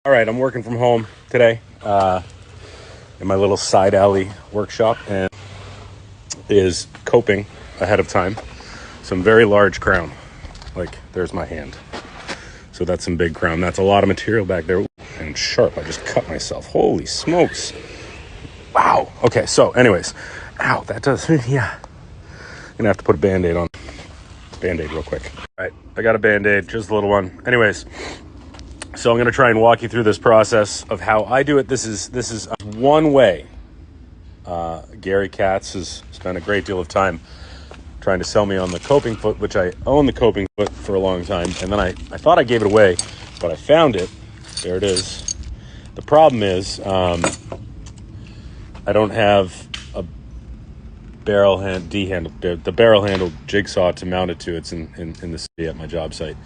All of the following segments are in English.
All right, I'm working from home today in my little side alley workshop, and is coping ahead of time some very large crown. Like, there's my hand. So that's some big crown. That's a lot of material back there. And sharp, I just cut myself. Holy smokes. Wow. Okay, so anyways. Ow, that does, yeah. I'm gonna have to put a Band-Aid on. Band-Aid real quick. All right, I got a Band-Aid, just a little one. Anyways. So I'm going to try and walk you through this process of how I do it. This is one way. Gary Katz has spent a great deal of time trying to sell me on the coping foot, which I own the coping foot for a long time. And then I thought I gave it away, but I found it. There it is. The problem is I don't have a the barrel handled jigsaw to mount it to. It's in the city at my job site.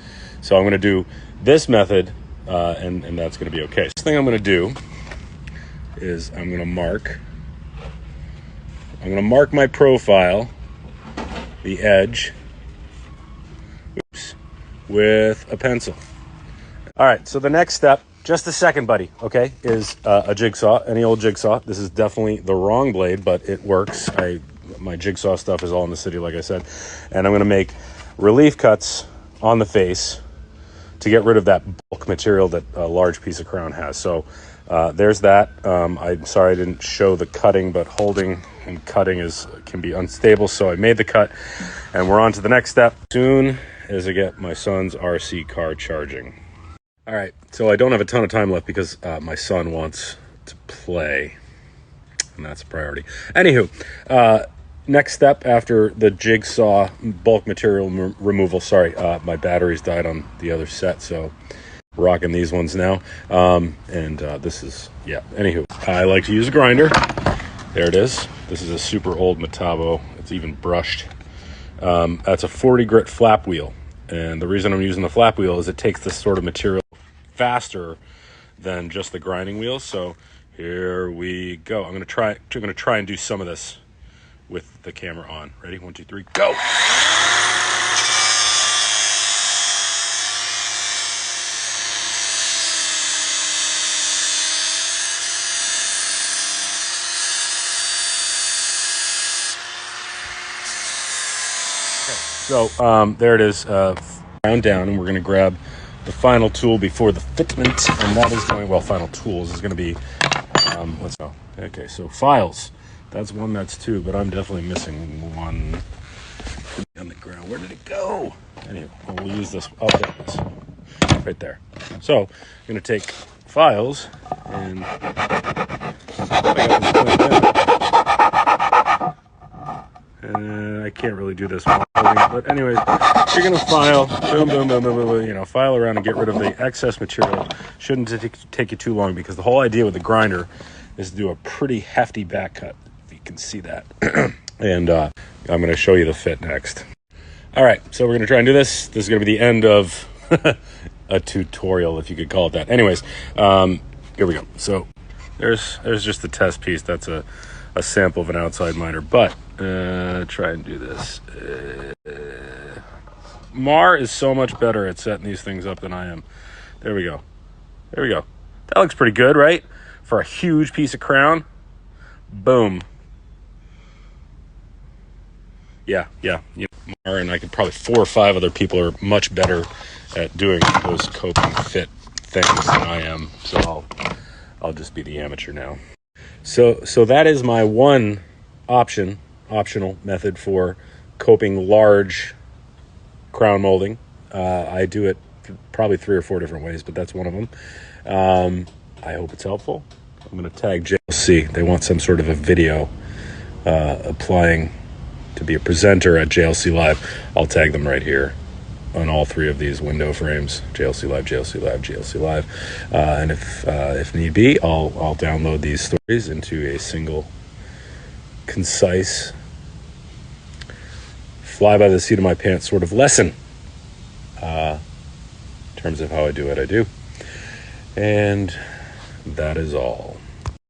So I'm going to do this method. And that's going to be okay. First thing I'm going to do is I'm going to mark my profile, the edge, with a pencil. All right, so the next step, just a second, buddy, okay, is a jigsaw, any old jigsaw. This is definitely the wrong blade, but it works. My jigsaw stuff is all in the city, like I said, and I'm going to make relief cuts on the face to get rid of that bulk material that a large piece of crown has. So there's that. I'm sorry I didn't show the cutting, but holding and cutting can be unstable. So I made the cut, and we're on to the next step. Soon as I get my son's RC car charging. All right, so I don't have a ton of time left because my son wants to play, and that's a priority. Anywho, next step after the jigsaw bulk material removal. Sorry, my batteries died on the other set, so rocking these ones now. This is, yeah, anywho, I like to use a grinder. There it is. This is a super old Metabo. It's even brushed. That's a 40 grit flap wheel. And the reason I'm using the flap wheel is it takes this sort of material faster than just the grinding wheel. So here we go. I'm going to try and do some of this with the camera on. Ready? 1, 2, 3, go! Okay, so there it is, round down, and we're going to grab the final tool before the fitment, and that is going, well, final tools is going to be, let's go. Okay, so files. That's one, that's two, but I'm definitely missing one on the ground. Where did it go? Anyway, we'll use this. Oh, there it is. Right there. So, I'm going to take files and I can't really do this one, but anyways, you're going to file, boom, boom, boom, boom, boom, file around and get rid of the excess material. Shouldn't take you too long, because the whole idea with the grinder is to do a pretty hefty back cut. Can see that. And I'm going to show you the fit next. All right, so we're going to try and do this. This is going to be the end of a tutorial, if you could call it that. Anyways, here we go. So there's just the test piece. That's a sample of an outside miter, but try and do this. Mar is so much better at setting these things up than I am. There we go. There we go. That looks pretty good, right? For a huge piece of crown. Boom. Yeah. Mar and I could probably 4 or 5 other people are much better at doing those coping fit things than I am. So I'll just be the amateur now. So that is my one optional method for coping large crown molding. I do it probably 3 or 4 different ways, but that's one of them. I hope it's helpful. I'm going to tag JLC. They want some sort of a video applying to be a presenter at JLC Live. I'll tag them right here on all 3 of these window frames. JLC Live, JLC Live, JLC Live. And if need be, I'll download these stories into a single, concise, fly by the seat of my pants sort of lesson. In terms of how I do what I do. And that is all.